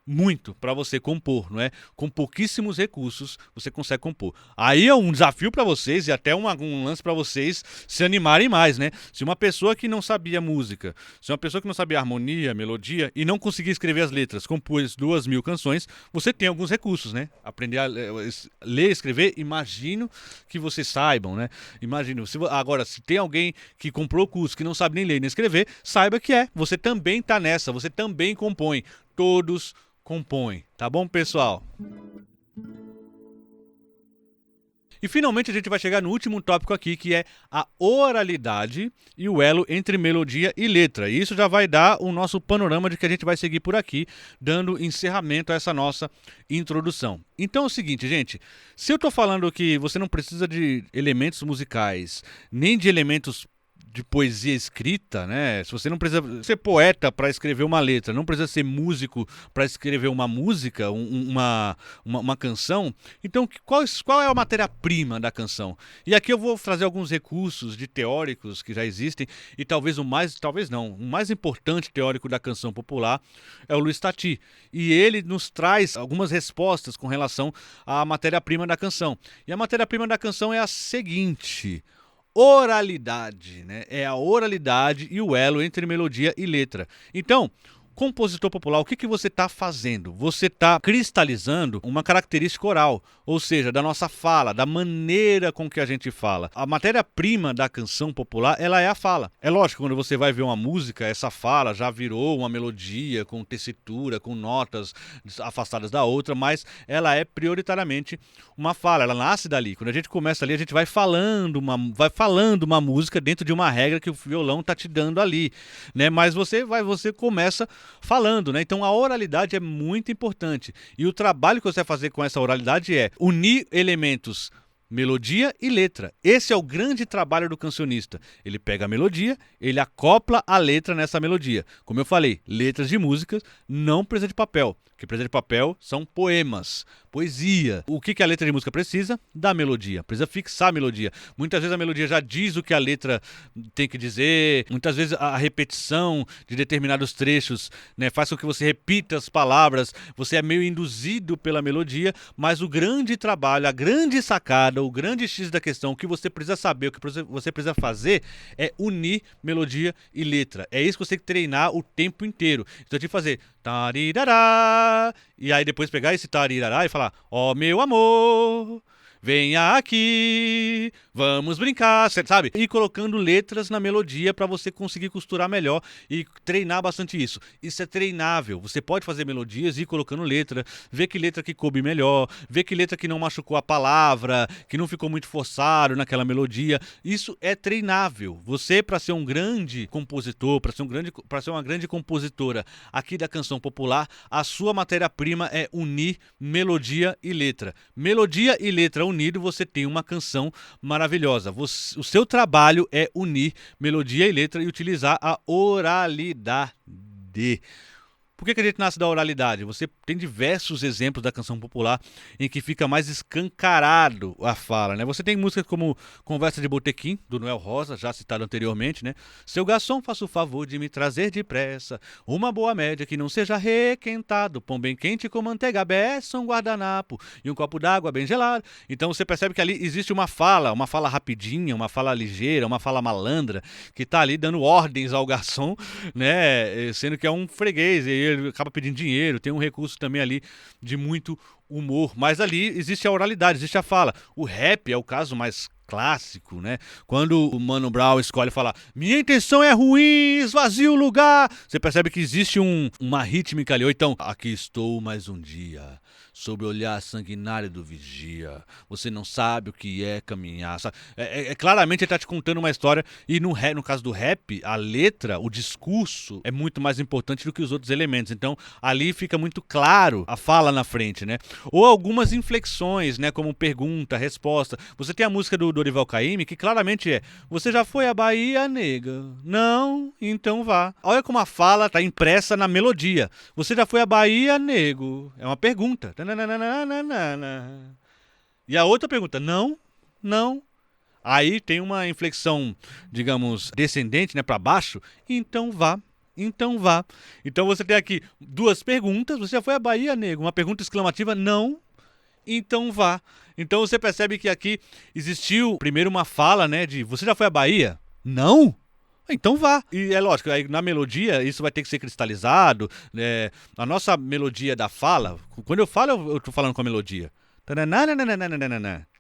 muito para você compor, não é? Com pouquíssimos recursos você consegue compor. Aí é um desafio para vocês e até um lance para vocês se animarem mais, né? Se uma pessoa que não sabia música, se uma pessoa que não sabia harmonia, melodia e não conseguia escrever as letras, compôs 2.000 canções, você tem alguns recursos, né? Aprender a ler e escrever, imagino que vocês saibam, né? Imagino. Agora, se tem alguém que comprou o curso que não sabe nem ler nem escrever, saiba que você também tá nessa, você também compõe. Todos compõe, tá bom, pessoal? E finalmente a gente vai chegar no último tópico aqui, que é a oralidade e o elo entre melodia e letra. E isso já vai dar o nosso panorama de que a gente vai seguir por aqui, dando encerramento a essa nossa introdução. Então é o seguinte, gente, se eu tô falando que você não precisa de elementos musicais, nem de elementos de poesia escrita, né? Se você não precisa ser poeta para escrever uma letra, não precisa ser músico para escrever uma música, uma canção, então qual é a matéria-prima da canção? E aqui eu vou trazer alguns recursos de teóricos que já existem e o mais importante teórico da canção popular é o Luiz Tati. E ele nos traz algumas respostas com relação à matéria-prima da canção. E a matéria-prima da canção é a seguinte: oralidade, né? É a oralidade e o elo entre melodia e letra. Então, compositor popular, o que você está fazendo? Você está cristalizando uma característica oral, ou seja, da nossa fala, da maneira com que a gente fala. A matéria-prima da canção popular, ela é a fala. É lógico, quando você vai ver uma música, essa fala já virou uma melodia com tessitura, com notas afastadas da outra, mas ela é prioritariamente uma fala, ela nasce dali. Quando a gente começa ali, a gente vai falando uma música dentro de uma regra que o violão está te dando ali, né? Mas você começa falando, né? Então a oralidade é muito importante. E o trabalho que você vai fazer com essa oralidade é unir elementos melodia e letra. Esse é o grande trabalho do cancionista. Ele pega a melodia, ele acopla a letra nessa melodia. Como eu falei, letras de músicas não precisa de papel. que precisa de papel são poemas, poesia. O que a letra de música precisa? Da melodia, precisa fixar a melodia. Muitas vezes a melodia já diz o que a letra tem que dizer, muitas vezes a repetição de determinados trechos, né, faz com que você repita as palavras, você é meio induzido pela melodia, mas o grande trabalho, a grande sacada, o grande X da questão, o que você precisa saber, o que você precisa fazer é unir melodia e letra. É isso que você tem que treinar o tempo inteiro. Então eu tive que fazer tarirará, e aí depois pegar esse tarirará e falar: ó meu amor, venha aqui, vamos brincar, sabe? E colocando letras na melodia para você conseguir costurar melhor e treinar bastante isso. Isso é treinável. Você pode fazer melodias e ir colocando letra, ver que letra que coube melhor, ver que letra que não machucou a palavra, que não ficou muito forçado naquela melodia. Isso é treinável. Você, para ser um grande compositor, para ser uma grande compositora aqui da canção popular, a sua matéria-prima é unir melodia e letra. Melodia e letra unido, você tem uma canção maravilhosa. O seu trabalho é unir melodia e letra e utilizar a oralidade. Por que a gente nasce da oralidade? Você tem diversos exemplos da canção popular em que fica mais escancarado a fala, né? Você tem músicas como Conversa de Botequim, do Noel Rosa, já citado anteriormente, né? Seu garçom, faça o favor de me trazer depressa uma boa média que não seja requentado, pão bem quente com manteiga beça, um guardanapo e um copo d'água bem gelado. Então você percebe que ali existe uma fala rapidinha, uma fala ligeira, uma fala malandra, que tá ali dando ordens ao garçom, né? Sendo que é um freguês, e ele acaba pedindo dinheiro, tem um recurso também ali de muito humor, mas ali existe a oralidade, existe a fala. O rap é o caso mais clássico, né? Quando o Mano Brown escolhe falar: minha intenção é ruim, esvazie o lugar, você percebe que existe uma rítmica ali. Ou então: aqui estou mais um dia, sob o olhar sanguinário do vigia, você não sabe o que é caminhar. Claramente ele está te contando uma história, e no caso do rap, a letra, o discurso é muito mais importante do que os outros elementos. Então ali fica muito claro a fala na frente, né? Ou algumas inflexões, né? Como pergunta, resposta. Você tem a música do Dorival Caymmi, que claramente é: você já foi à Bahia, nega? Não? Então vá. Olha como a fala está impressa na melodia. Você já foi à Bahia, nego? É uma pergunta. E a outra pergunta: não, não. Aí tem uma inflexão, digamos, descendente, né, para baixo. Então vá. Então vá. Então você tem aqui duas perguntas. Você já foi à Bahia, nego? Uma pergunta exclamativa: não. Então vá. Então você percebe que aqui existiu primeiro uma fala, né, de: você já foi à Bahia? Não? Então vá. E é lógico, aí na melodia isso vai ter que ser cristalizado, né? A nossa melodia da fala, quando eu falo, eu tô falando com a melodia.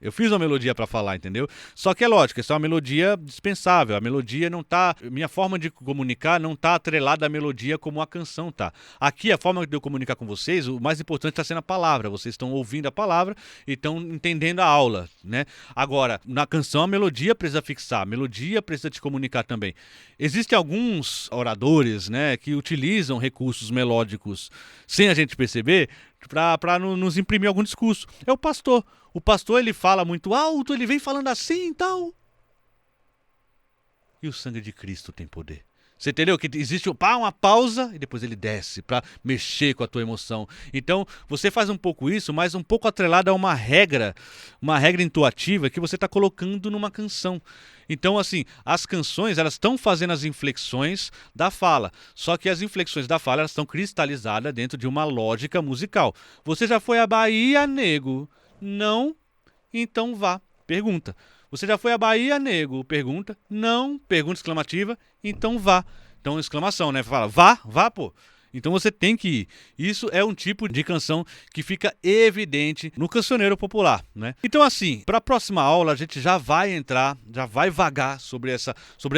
Eu fiz uma melodia pra falar, entendeu? Só que é lógico, essa é uma melodia dispensável. A melodia não tá... Minha forma de comunicar não tá atrelada à melodia como a canção tá. Aqui, a forma de eu comunicar com vocês, o mais importante tá sendo a palavra. Vocês estão ouvindo a palavra e estão entendendo a aula, né? Agora, na canção, a melodia precisa fixar. A melodia precisa te comunicar também. Existem alguns oradores, né, que utilizam recursos melódicos sem a gente perceber, para nos imprimir algum discurso. É o pastor. O pastor, ele fala muito alto, ele vem falando assim e tal. E o sangue de Cristo tem poder. Você entendeu? Que existe uma pausa e depois ele desce para mexer com a tua emoção. Então, você faz um pouco isso, mas um pouco atrelado a uma regra intuativa que você está colocando numa canção. Então, assim, as canções, elas estão fazendo as inflexões da fala. Só que as inflexões da fala, elas estão cristalizadas dentro de uma lógica musical. Você já foi à Bahia, nego? Não? Então vá. Pergunta. Você já foi à Bahia, nego? Pergunta. Não. Pergunta exclamativa. Então vá. Então exclamação, né? Fala: vá, pô. Então você tem que ir. Isso é um tipo de canção que fica evidente no cancioneiro popular, né? Então, assim, para a próxima aula a gente já vai vagar sobre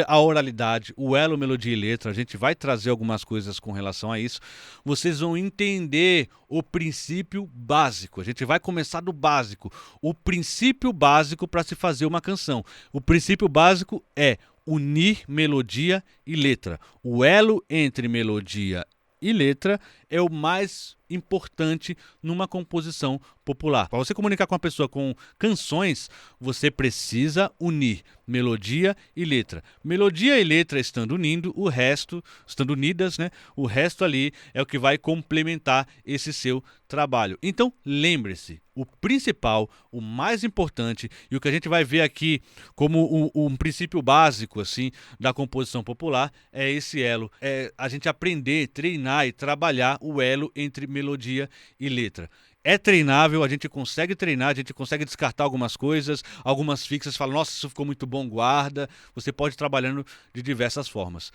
a oralidade, o elo, melodia e letra. A gente vai trazer algumas coisas com relação a isso. Vocês vão entender o princípio básico. A gente vai começar do básico. O princípio básico para se fazer uma canção. O princípio básico é unir melodia e letra. O elo entre melodia e letra é o mais importante numa composição popular. Para você comunicar com a pessoa com canções, você precisa unir melodia e letra. Melodia e letra estando unidas, né? O resto ali é o que vai complementar esse seu trabalho. Então, lembre-se, o principal, o mais importante e o que a gente vai ver aqui como um princípio básico assim da composição popular é esse elo, é a gente aprender, treinar e trabalhar o elo entre melodia e letra. É treinável, a gente consegue treinar, a gente consegue descartar algumas coisas, algumas fixas, fala, nossa, isso ficou muito bom, guarda. Você pode ir trabalhando de diversas formas.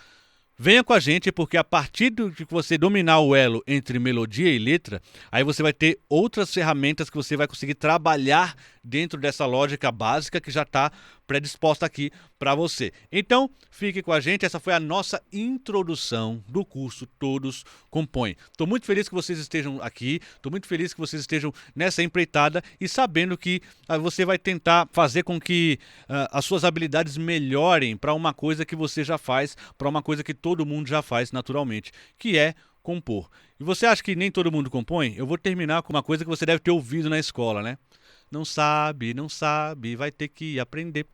Venha com a gente, porque a partir de que você dominar o elo entre melodia e letra, aí você vai ter outras ferramentas que você vai conseguir trabalhar dentro dessa lógica básica que já está predisposta aqui para você. Então, fique com a gente, essa foi a nossa introdução do curso Todos Compõem. Estou muito feliz que vocês estejam aqui, estou muito feliz que vocês estejam nessa empreitada e sabendo que você vai tentar fazer com que as suas habilidades melhorem para uma coisa que você já faz, para uma coisa que todo mundo já faz naturalmente, que é compor. E você acha que nem todo mundo compõe? Eu vou terminar com uma coisa que você deve ter ouvido na escola, né? Não sabe, vai ter que aprender.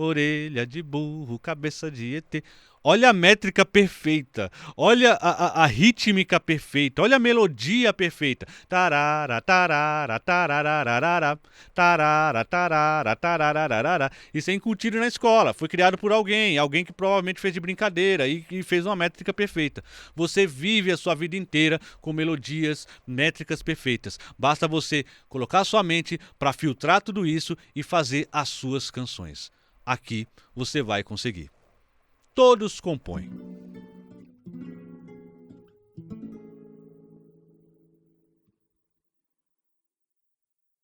Orelha de burro, cabeça de ET. Olha a métrica perfeita, olha a rítmica perfeita, olha a melodia perfeita. Tarara, tarara, tarararara, tarara, tarara, tarararara. Isso é incutido na escola, foi criado por alguém que provavelmente fez de brincadeira e fez uma métrica perfeita. Você vive a sua vida inteira com melodias, métricas perfeitas. Basta você colocar a sua mente para filtrar tudo isso e fazer as suas canções. Aqui você vai conseguir. Todos compõem.